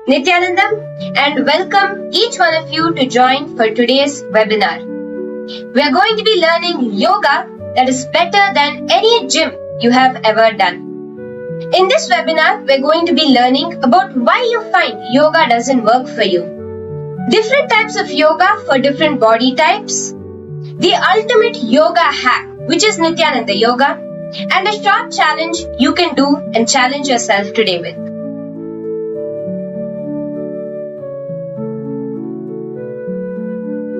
Nithyananda, and welcome each one of you to join for today's webinar. We are going to be learning yoga that is better than any gym you have ever done. In this webinar, we are going to be learning about why you find yoga doesn't work for you, different types of yoga for different body types, the ultimate yoga hack, which is Nithyananda Yoga, and a short challenge you can do and challenge yourself today with.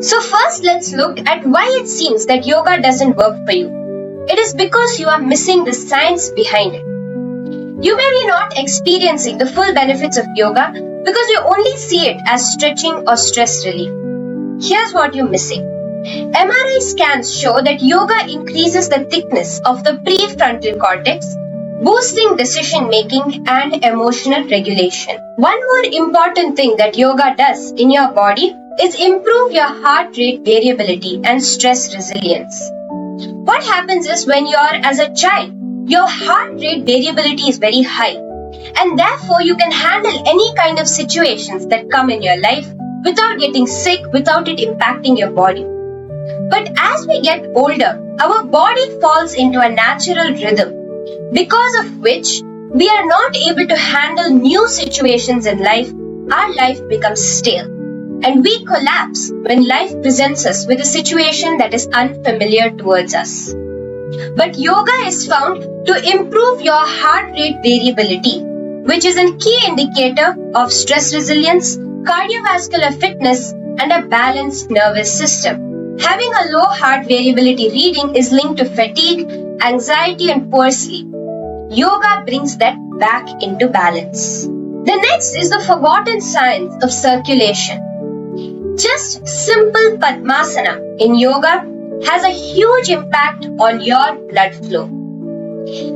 So first, let's look at why it seems that yoga doesn't work for you. It is because you are missing the science behind it. You may be not experiencing the full benefits of yoga because you only see it as stretching or stress relief. Here's what you're missing. MRI scans show that yoga increases the thickness of the prefrontal cortex, boosting decision making and emotional regulation. One more important thing that yoga does in your body is improve your heart rate variability and stress resilience. What happens is when you are as a child, your heart rate variability is very high, and therefore you can handle any kind of situations that come in your life without getting sick, without it impacting your body. But as we get older, our body falls into a natural rhythm, because of which we are not able to handle new situations in life. Our life becomes stale, and we collapse when life presents us with a situation that is unfamiliar towards us. But yoga is found to improve your heart rate variability, which is a key indicator of stress resilience, cardiovascular fitness, and a balanced nervous system. Having a low heart variability reading is linked to fatigue, anxiety, and poor sleep. Yoga brings that back into balance. The next is the forgotten science of circulation. Just simple Padmasana in yoga has a huge impact on your blood flow.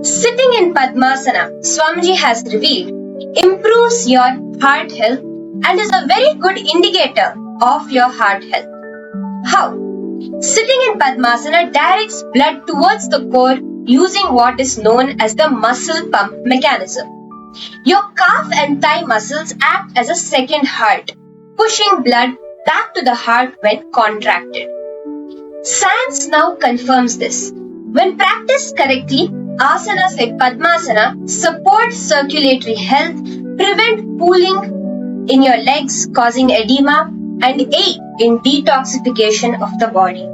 Sitting in Padmasana, Swamiji has revealed, improves your heart health and is a very good indicator of your heart health. How? Sitting in Padmasana directs blood towards the core using what is known as the muscle pump mechanism. Your calf and thigh muscles act as a second heart, pushing blood back to the heart when contracted. Science now confirms this. When practiced correctly, asanas like Padmasana support circulatory health, prevent pooling in your legs causing edema, and aid in detoxification of the body.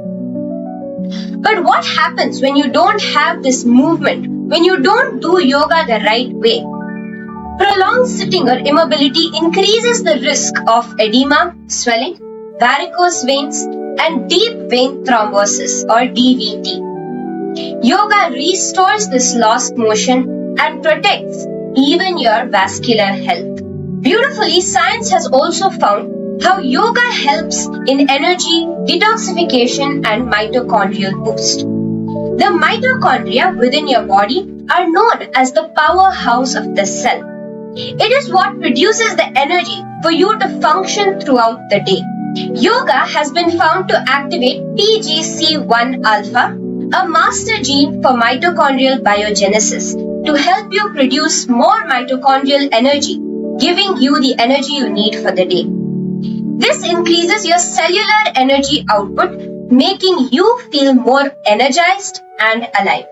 But what happens when you don't have this movement, when you don't do yoga the right way? Prolonged sitting or immobility increases the risk of edema, swelling, varicose veins, and deep vein thrombosis or DVT. Yoga restores this lost motion and protects even your vascular health. Beautifully, science has also found how yoga helps in energy, detoxification, and mitochondrial boost. The mitochondria within your body are known as the powerhouse of the cell. It is what produces the energy for you to function throughout the day. Yoga has been found to activate PGC1 alpha, a master gene for mitochondrial biogenesis, to help you produce more mitochondrial energy, giving you the energy you need for the day. This increases your cellular energy output, making you feel more energized and alive.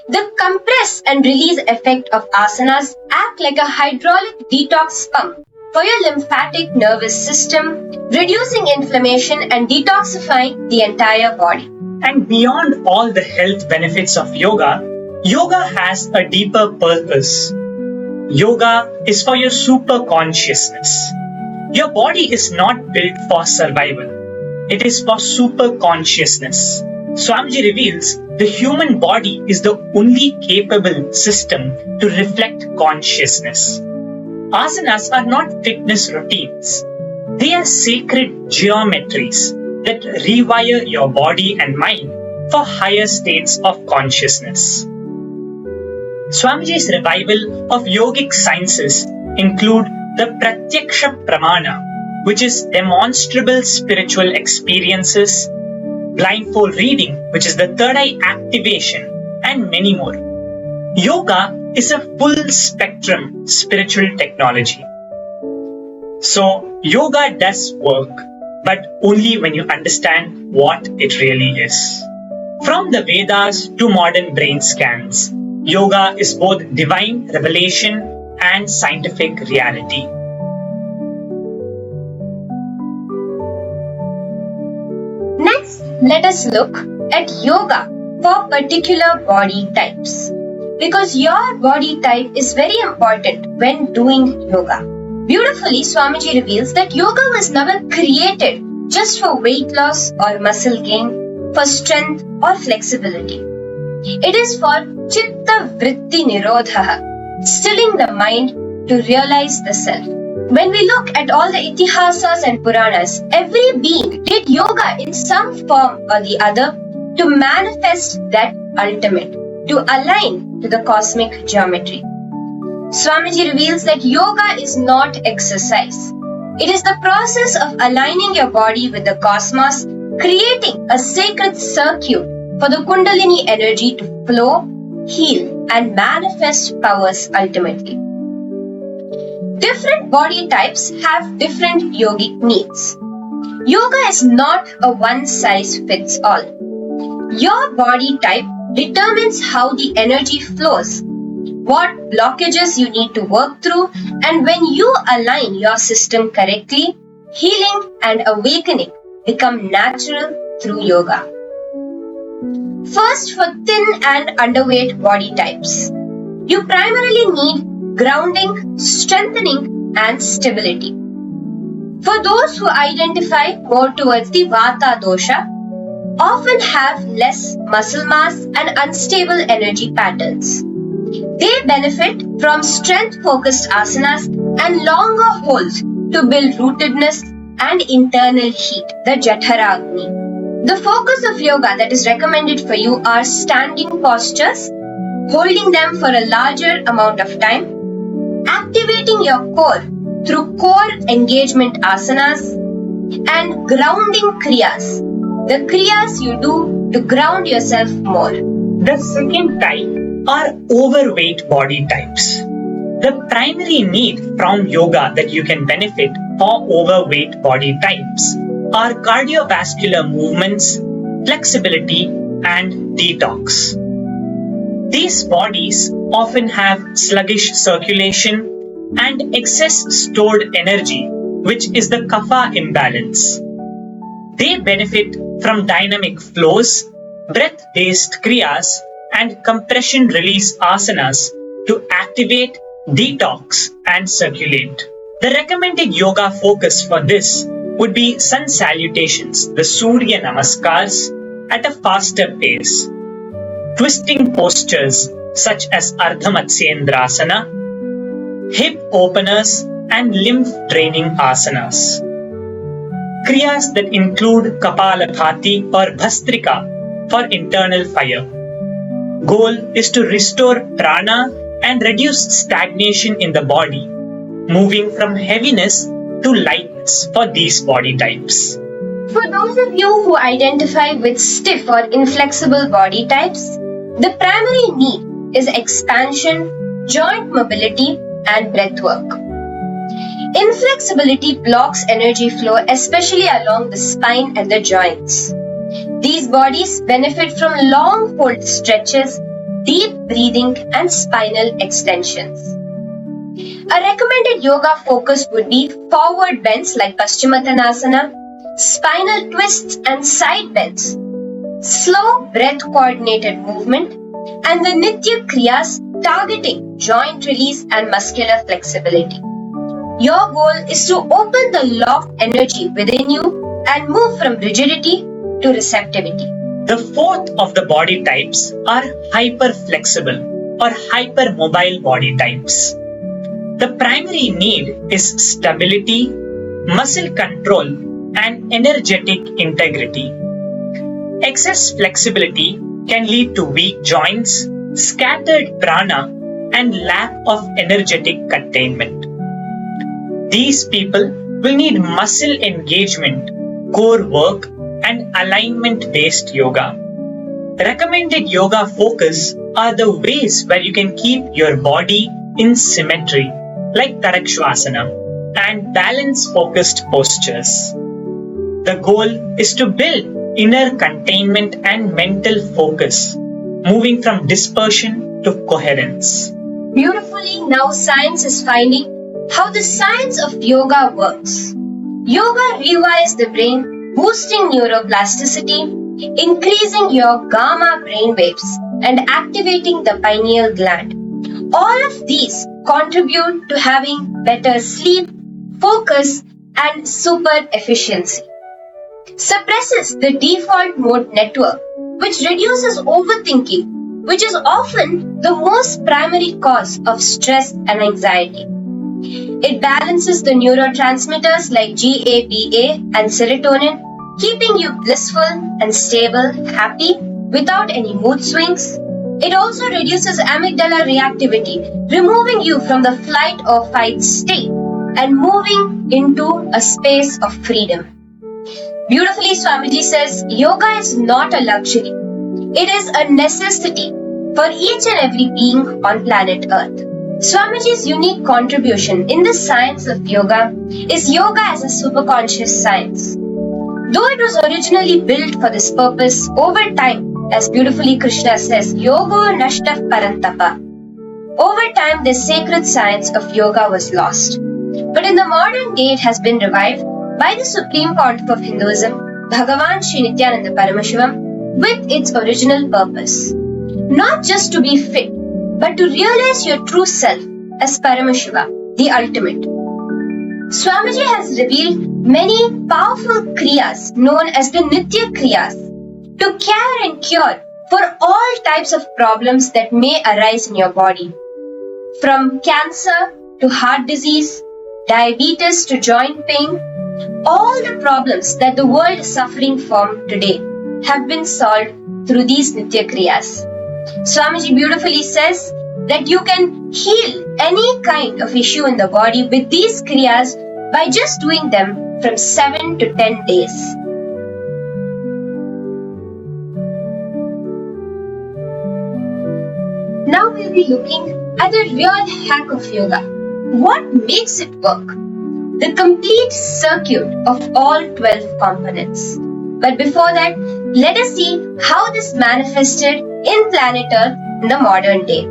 The compress and release effect of asanas act like a hydraulic detox pump for your lymphatic nervous system, reducing inflammation and detoxifying the entire body. And beyond all the health benefits of yoga, yoga has a deeper purpose. Yoga is for your super consciousness. Your body is not built for survival. It is for super consciousness. Swamiji reveals the human body is the only capable system to reflect consciousness. Asanas are not fitness routines. They are sacred geometries that rewire your body and mind for higher states of consciousness. Swamiji's revival of yogic sciences include the Pratyaksha Pramana, which is demonstrable spiritual experiences, blindfold reading, which is the third eye activation, and many more. Yoga is a full spectrum spiritual technology. So, yoga does work, but only when you understand what it really is. From the Vedas to modern brain scans, yoga is both divine revelation and scientific reality. Next, let us look at yoga for particular body types. Because your body type is very important when doing yoga. Beautifully, Swamiji reveals that yoga was never created just for weight loss or muscle gain, for strength or flexibility. It is for chitta vritti nirodha, stilling the mind to realize the self. When we look at all the itihasas and puranas, every being did yoga in some form or the other to manifest that ultimate, to align to the cosmic geometry. Swamiji reveals that yoga is not exercise. It is the process of aligning your body with the cosmos, creating a sacred circuit for the Kundalini energy to flow, heal, and manifest powers ultimately. Different body types have different yogic needs. Yoga is not a one-size-fits-all. Your body type determines how the energy flows, what blockages you need to work through, and when you align your system correctly, healing and awakening become natural through yoga. First, for thin and underweight body types, you primarily need grounding, strengthening, and stability. For those who identify more towards the Vata dosha, often have less muscle mass and unstable energy patterns. They benefit from strength-focused asanas and longer holds to build rootedness and internal heat, the Jatharagni. The focus of yoga that is recommended for you are standing postures, holding them for a larger amount of time, activating your core through core engagement asanas, and grounding kriyas, the kriyas you do to ground yourself more. The second type are overweight body types. The primary need from yoga that you can benefit for overweight body types are cardiovascular movements, flexibility, and detox. These bodies often have sluggish circulation and excess stored energy, which is the kapha imbalance. They benefit from dynamic flows, breath-based kriyas, and compression-release asanas to activate, detox, and circulate. The recommended yoga focus for this would be sun salutations, the Surya Namaskars, at a faster pace. Twisting postures such as Ardha Matsyendrasana, hip openers, and lymph draining asanas. Kriyas that include Kapalabhati or Bhastrika for internal fire. Goal is to restore prana and reduce stagnation in the body, moving from heaviness to lightness for these body types. For those of you who identify with stiff or inflexible body types, the primary need is expansion, joint mobility, and breath work. Inflexibility blocks energy flow, especially along the spine and the joints. These bodies benefit from long hold stretches, deep breathing, and spinal extensions. A recommended yoga focus would be forward bends like Paschimottanasana, spinal twists and side bends, slow breath coordinated movement, and the Nitya Kriyas targeting joint release and muscular flexibility. Your goal is to open the locked energy within you and move from rigidity to receptivity. The fourth of the body types are hyperflexible or hypermobile body types. The primary need is stability, muscle control, and energetic integrity. Excess flexibility can lead to weak joints, scattered prana, and lack of energetic containment. These people will need muscle engagement, core work, and alignment-based yoga. Recommended yoga focus are the ways where you can keep your body in symmetry, like Tarakshvasana, and balance-focused postures. The goal is to build inner containment and mental focus, moving from dispersion to coherence. Beautifully, now science is finding how the science of yoga works. Yoga rewires the brain, boosting neuroplasticity, increasing your gamma brain waves, and activating the pineal gland. All of these contribute to having better sleep, focus, and super efficiency. Suppresses the default mode network, which reduces overthinking, which is often the most primary cause of stress and anxiety. It balances the neurotransmitters like GABA and serotonin, keeping you blissful and stable, happy, without any mood swings. It also reduces amygdala reactivity, removing you from the flight or fight state and moving into a space of freedom. Beautifully, Swamiji says, yoga is not a luxury. It is a necessity for each and every being on planet Earth. Swamiji's unique contribution in the science of yoga is yoga as a superconscious science. Though it was originally built for this purpose, over time, as beautifully Krishna says, yogo nashtah parantapa. Over time, the sacred science of yoga was lost. But in the modern day, it has been revived by the Supreme Pontiff of Hinduism, Bhagavan Sri Nithyananda Paramashivam, with its original purpose. Not just to be fit, but to realize your true self as Paramashiva, the ultimate. Swamiji has revealed many powerful kriyas known as the Nitya kriyas to care and cure for all types of problems that may arise in your body. From cancer to heart disease, diabetes to joint pain, all the problems that the world is suffering from today have been solved through these Nitya kriyas. Swamiji beautifully says that you can heal any kind of issue in the body with these kriyas by just doing them from 7 to 10 days. Now we'll be looking at the real hack of yoga. What makes it work? The complete circuit of all 12 components. But before that, let us see how this manifested in planet Earth in the modern day.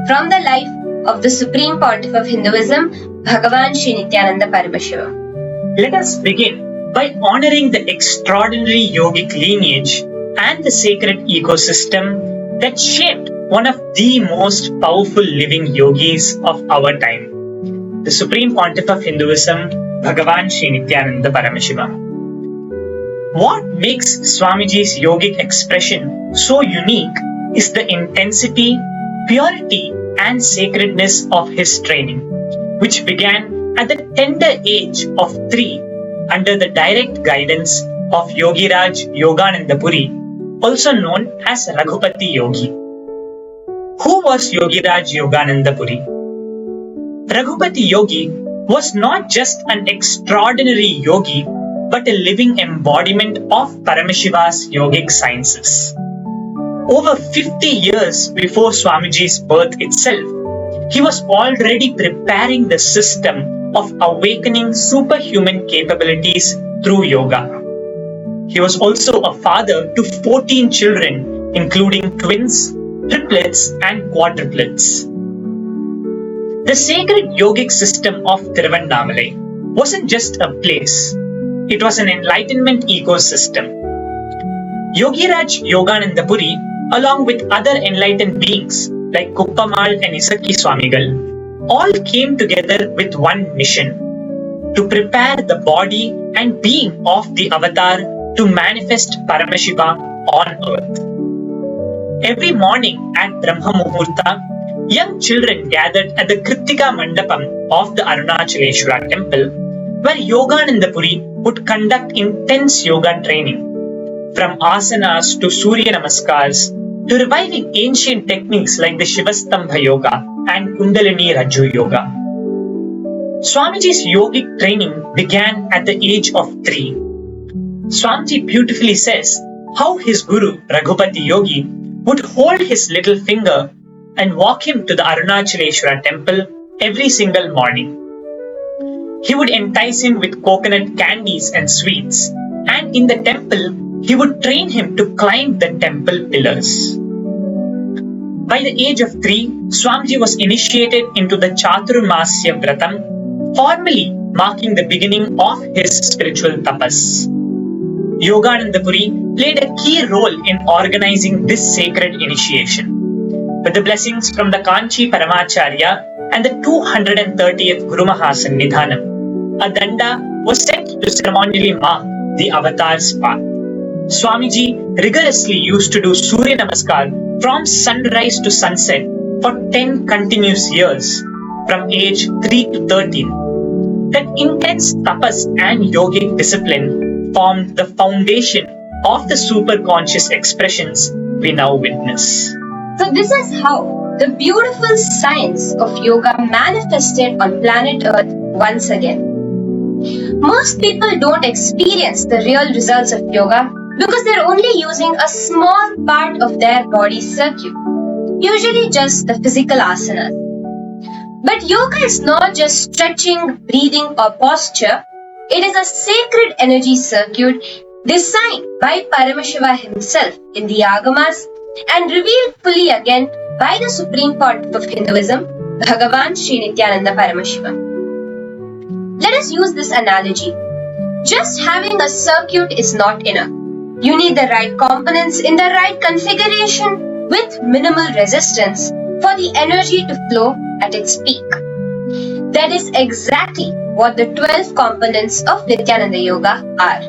From the life of the Supreme Pontiff of Hinduism, Bhagavan Sri Nithyananda Paramashivam. Let us begin by honoring the extraordinary yogic lineage and the sacred ecosystem that shaped one of the most powerful living yogis of our time, the Supreme Pontiff of Hinduism, Bhagavan Sri Nithyananda Paramashivam. What makes Swamiji's yogic expression so unique is the intensity, purity, and sacredness of his training, which began at the tender age of 3 under the direct guidance of Yogiraj Yogananda Puri, also known as Raghupati Yogi. Who was Yogiraj Yogananda Puri? Raghupati Yogi was not just an extraordinary yogi, but a living embodiment of Paramashiva's yogic sciences. Over 50 years before Swamiji's birth itself, he was already preparing the system of awakening superhuman capabilities through yoga. He was also a father to 14 children, including twins, triplets, and quadruplets. The sacred yogic system of Tiruvannamalai wasn't just a place, it was an enlightenment ecosystem. Yogiraj Yogananda Puri, along with other enlightened beings like Kuppamal and Isakki Swamigal, all came together with one mission: to prepare the body and being of the avatar to manifest Paramashiva on earth. Every morning at Brahma Muhurta, young children gathered at the Kritika Mandapam of the Arunachaleshwara temple, where Yogananda Puri would conduct intense yoga training, from asanas to Surya Namaskars to reviving ancient techniques like the Shivastambha Yoga and Kundalini Raju Yoga. Swamiji's yogic training began at the age of 3. Swamiji beautifully says how his guru Raghupati Yogi would hold his little finger and walk him to the Arunachaleshwara temple every single morning. He would entice him with coconut candies and sweets, and in the temple, he would train him to climb the temple pillars. By the age of 3, Swamiji was initiated into the Chaturmasya Vratam, formally marking the beginning of his spiritual tapas. Yogananda Puri played a key role in organizing this sacred initiation. With the blessings from the Kanchi Paramacharya and the 230th Guru Mahasan Nidhanam, a danda was set to ceremonially mark the avatar's path. Swamiji rigorously used to do Surya Namaskar from sunrise to sunset for 10 continuous years, from age 3 to 13. That intense tapas and yogic discipline formed the foundation of the superconscious expressions we now witness. So this is how the beautiful science of yoga manifested on planet Earth once again. Most people don't experience the real results of yoga because they're only using a small part of their body circuit, usually just the physical asanas. But yoga is not just stretching, breathing, or posture. It is a sacred energy circuit designed by Paramashiva himself in the Agamas and revealed fully again by the Supreme Pontiff of Hinduism, Bhagavan Sri Nithyananda Paramashivam. Let us use this analogy. Just having a circuit is not enough. You need the right components in the right configuration with minimal resistance for the energy to flow at its peak. That is exactly what the 12 components of Nithyananda Yoga are.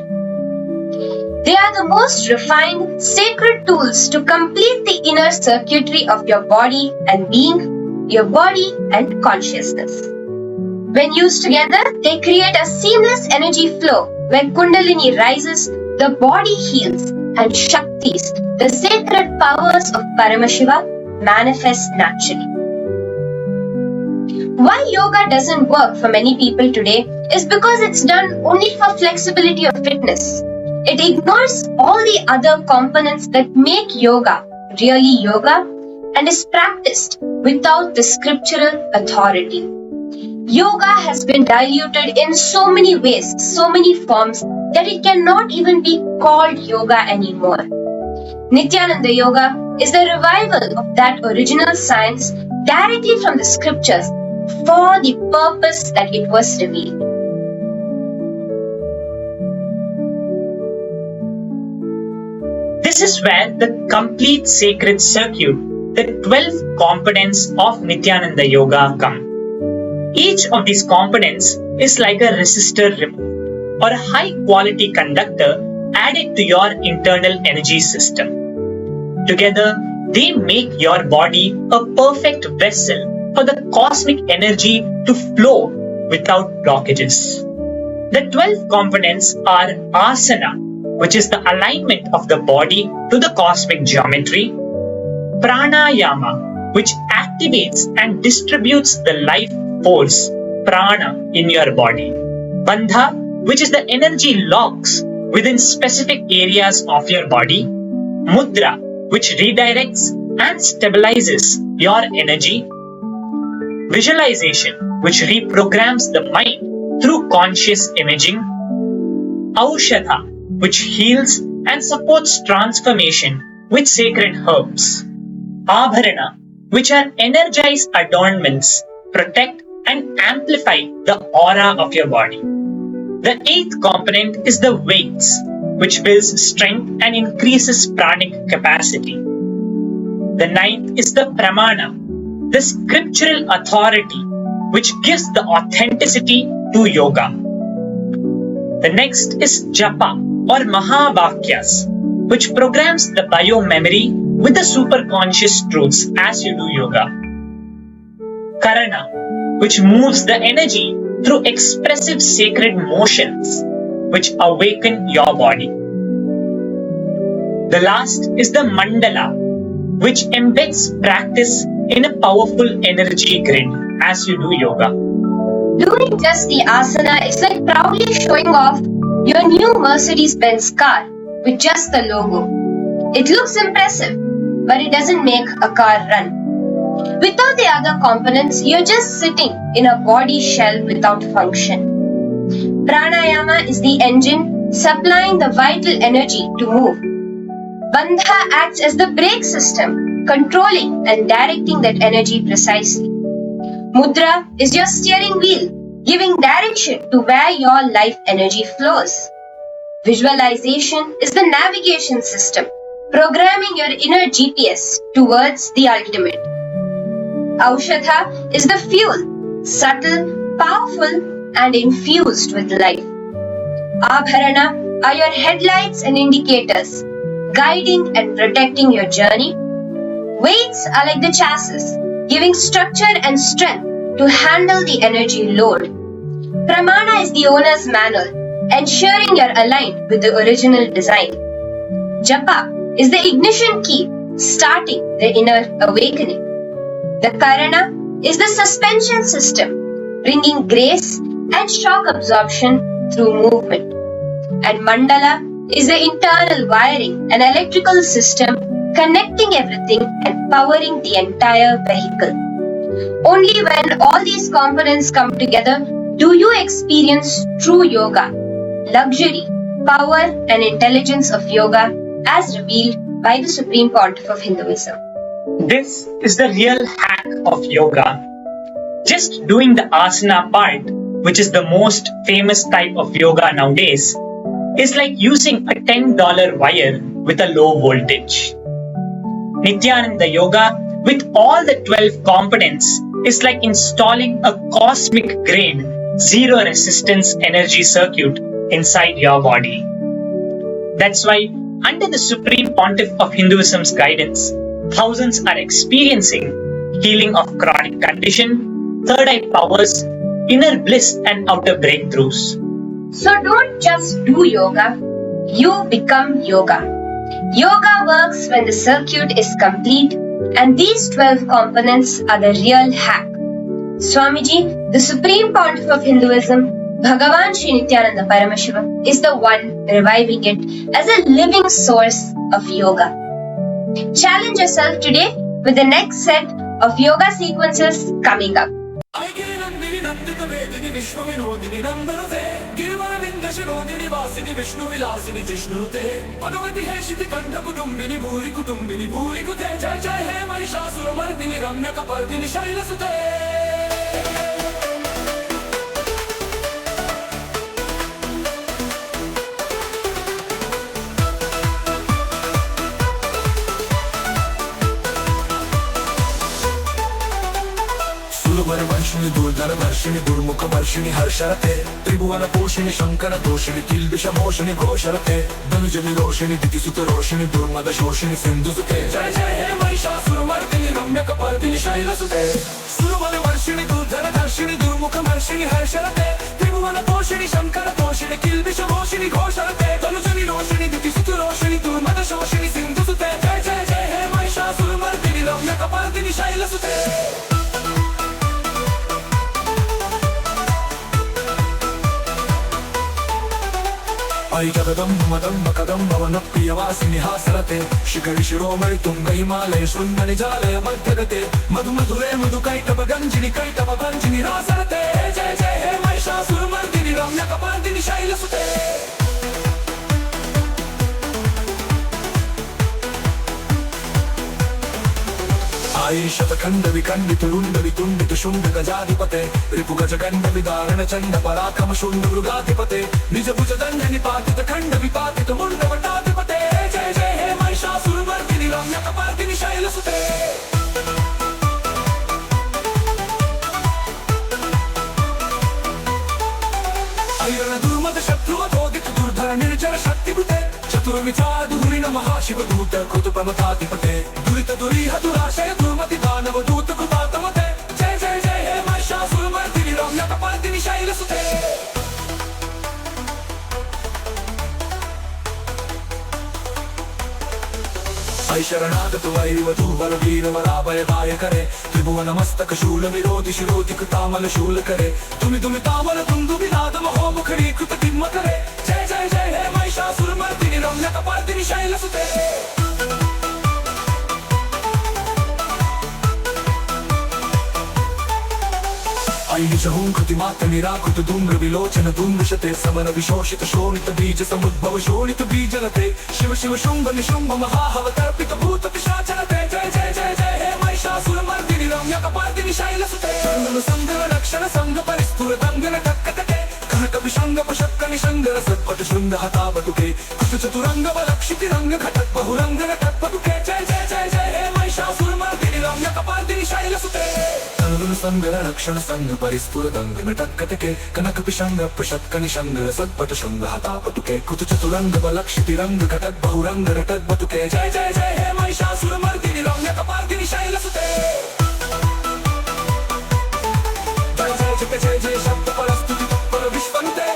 They are the most refined, sacred tools to complete the inner circuitry of your body and being, your body and consciousness. When used together, they create a seamless energy flow where Kundalini rises, the body heals, and Shaktis, the sacred powers of Paramashiva, manifest naturally. Why yoga doesn't work for many people today is because it's done only for flexibility or fitness. It ignores all the other components that make yoga really yoga and is practiced without the scriptural authority. Yoga has been diluted in so many ways, so many forms, that it cannot even be called yoga anymore. Nithyananda Yoga is the revival of that original science directly from the scriptures for the purpose that it was revealed. This is where the complete sacred circuit, the 12 components of Nithyananda Yoga come. Each of these components is like a resistor removed or a high quality conductor added to your internal energy system. Together, they make your body a perfect vessel for the cosmic energy to flow without blockages. The 12 components are asana, which is the alignment of the body to the cosmic geometry, pranayama, which activates and distributes the life force, prana, in your body, bandha, which is the energy locks within specific areas of your body, mudra, which redirects and stabilizes your energy, visualization, which reprograms the mind through conscious imaging, aushadha, which heals and supports transformation with sacred herbs, abharana, which are energized adornments, protect and amplify the aura of your body. The 8th component is the weights, which builds strength and increases pranic capacity. The 9th is the pramana, the scriptural authority, which gives the authenticity to yoga. The next is japa or mahavakyas, which programs the bio-memory with the superconscious truths as you do yoga. Karana, which moves the energy through expressive sacred motions, which awaken your body. The last is the mandala, which embeds practice in a powerful energy grid as you do yoga. Doing just the asana is like proudly showing off your new Mercedes-Benz car with just the logo. It looks impressive, but it doesn't make a car run. Without the other components, you're just sitting in a body shell without function. Pranayama is the engine supplying the vital energy to move. Bandha acts as the brake system, controlling and directing that energy precisely. Mudra is your steering wheel, giving direction to where your life energy flows. Visualization is the navigation system, programming your inner GPS towards the ultimate. Aushadha is the fuel, subtle, powerful, and infused with life. Abharana are your headlights and indicators, guiding and protecting your journey. Weights are like the chassis, giving structure and strength to handle the energy load. Pramana is the owner's manual, ensuring you're aligned with the original design. Japa is the ignition key, starting the inner awakening. The Karana is the suspension system, bringing grace and shock absorption through movement. And Mandala is the internal wiring and electrical system connecting everything and powering the entire vehicle. Only when all these components come together do you experience true yoga, luxury, power, and intelligence of yoga as revealed by the Supreme Pontiff of Hinduism. This is the real hack of yoga. Just doing the asana part, which is the most famous type of yoga nowadays, is like using a $10 wire with a low voltage. Nithyananda yoga with all the 12 components is like installing a cosmic grade zero resistance energy circuit inside your body. That's why under the Supreme Pontiff of Hinduism's guidance, thousands are experiencing healing of chronic condition, third eye powers, inner bliss and outer breakthroughs. So don't just do yoga, you become yoga. Yoga works when the circuit is complete, and these 12 components are the real hack. Swamiji, the Supreme Pontiff of Hinduism, Bhagavan Sri Nithyananda Paramashivam, is the one reviving it as a living source of yoga. Challenge yourself today with the next set of yoga sequences coming up. Aigiri Nandini Nandini Vishwavinodini Nandate Girivaravinda Shirodini Vasini Vishnu Vilasini Jishnute Padavati Hai Shiti Kanta Kutumbini Bhuri Kutumbini Bhuri Kute Jai Jai Hai Mahishasura Mardini Ramya Kapardini Shailasute. Varshini Durdara Varshini Durmukha Varshini Harsharate Tribhuvana Poshini Shankara Doshini Kilbisha Moshini Gosharate Danujani Roshini Ditisuta Roshini Durmada Shoshini Sindhusute Jai Jai Hai Mahishasura Mardini Ramya Kapardini Shailasute Suruvana Varshini Durdara Varshini Durmukha Varshini Harsharate Tribhuvana Poshini Shankara Doshini Kilbisha Moshini Gosharate Danujani Roshini Ditisuta Roshini Durmada Shoshini Sindhusute Jai Jai Jai Hai Mahishasura Mardini Ramya Kapardini Shailasute. Aikadam Madam Makadam Bhavana Priyavasini Hasarate Shikari Shiromari Tunga Himalaya Sundani Jalaya Madhyagate Madhu Madhure Madhu Kaitava Ganjini Kaitava Ganjini Rasarate Jai Jai Hai Mahishasura Mardini Ramya Kapardini Shailasute. Aishatakanda Vikandita Lunda Vitundita Shunda Gajadipate Ripu Gajaganda Vidarana Chanda Parakama Shunda Brugatipate Nija Bujadanyani Patita Kanda Vipatita Munda Vatadipate Jai Jai Hai Mahishasura Mardini Ramya Kapardini Shailasute. Airana Durmada Shatruva Dodita Durdhara Nirjara Shakti Bhute Chaturvichar Dhurina Mahashivaduta Kutupamatadipate Durita Duriha Durashaya Durmati Danava Duta Kupatamate Jai Jai Jai Hai Mahishasura Mardini Ramya Kapardini Shailasute. Aisharanagatu Vairivatu Varavira Varabaya Daya Kare Tribhuvana Mastaka Shula Virodi Shiroti Kutamala Shula Kare Tumi Tumi Tamala Tundu Vinada Mahomukari Kutatimma Kare Jai Jai Jai Hai Mahishasura Mardini Ramya Kapardini Shailasute. Aini शहुं कृतिमात्र निराकृत धूम्र विलोचन धूम्रशते समन विशोषित शोणित बीज समुद्भव शोणित बीजलते शिव शिव शुंभ निशुंभ महाहवतर्पित भूत पिशाचलते जय जय जय जय हे महिषासुरमर्दिनि रम्य कपार्दिनि शैलसुते संघ रक्षण संघ परिस्फुर दंगन टक्कटके कनक विशंग पशक्क निशंग रसत्पट शृंग हतावटुके कुत चतुरंग बलक्षिति रंग घटक बहुरंग घटकपटुके जय जय जय जय हे महिषासुरमर्दिनि रम्य कपार्दिनि शैलसुते संघ रक्षण संघ परिस्फुर दंगन टक्कटके कनक विशंग पशक्क निशंग रसत्पट शृंग हतावटुके कुत चतुरंग बलक्षिति रंग घटक बहुरंग घटकपटुके जय जय जय हे महिषासुरमर्दिनि रम्य कपार्दिनि शैलसुते जय जय शब्द परस्तुति तत्पर विश्वनुते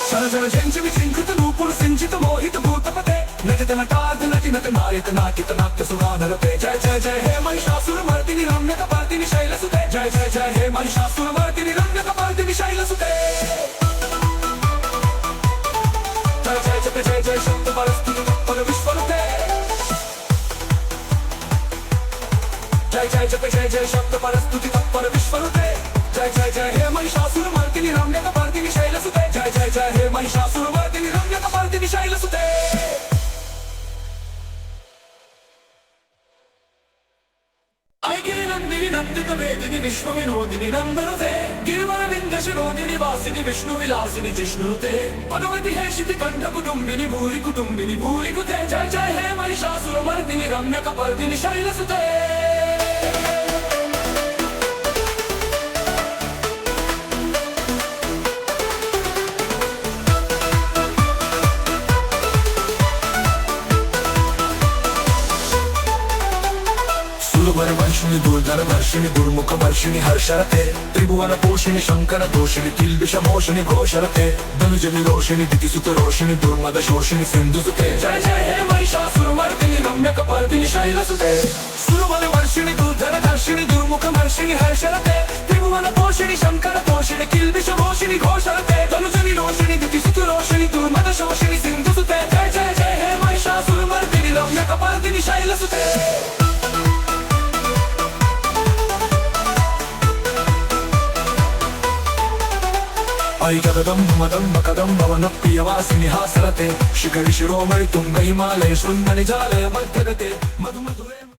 शर शर जंच विचिंकृत नूपुर सिंचित मोहित भूतपते नटत नटार्ध नटि नट नायक नाट्य नाट्य सुरानरते जय जय जय हे महिषासुरमर्दिनि रम्य कपार्दिनि शैलसुते जय जय जय हे महिषासुरमर्दिनि रम्य कपार्दिनि शैलसुते जय जय जय जय शब्द परस्तुति तत्पर विश्वनुते जय जय जय जय शब्द परस्तुति तत्पर विश्वनुते जय जय जय हे महिषासुरमर्दिनि रम्य कपार्दिनि शैलसुते जय जय जय हे महिषासुरमर्दिनि रम्य कपार्दिनि शैलसुते ऐगिरि नंदिनि नंदित वेदिनि विश्व विनोदिनि नंदनुते गिरिवर विंद शिरोदिनि वासिनि विष्णु विलासिनि जिष्णुते अनुमति हे शिति कंठ कुटुंबिनि भूरि कुते जय जय हे महिषासुरमर्दिनि रम्य कपार्दिनि शैलसुते वर्षिणि दुर्धर वर्षिणि दुर्मुख वर्षिणि हर्षरते त्रिभुवन पोषिणि शंकर दोषिणि किल्बिष मोषिणि घोषरते धनुज विरोषिणि दितिसुत रोषिणि दुर्मद शोषिणि सिंधुसुते जय जय हे महिषासुरमर्दिनि रम्य कपार्दिनि शैलसुते सुरबल वर्षिणि दुर्धर धर्षिणि दुर्मुख वर्षिणि हर्षरते त्रिभुवन पोषिणि शंकर दोषिणि किल्बिष मोषिणि घोषरते धनुज विरोषिणि दितिसुत रोषिणि दुर्मद शोषिणि सिंधुसुते जय जय जय हे महिषासुरमर्दिनि रम्य कपार्दिनि शैलसुते ऐकदं मदं मकदं भवन प्रियवासिनि हासरते शिखरि शिरोमणि तुंग हिमालय शृंग निजालय मध्यगते मधु मधुरे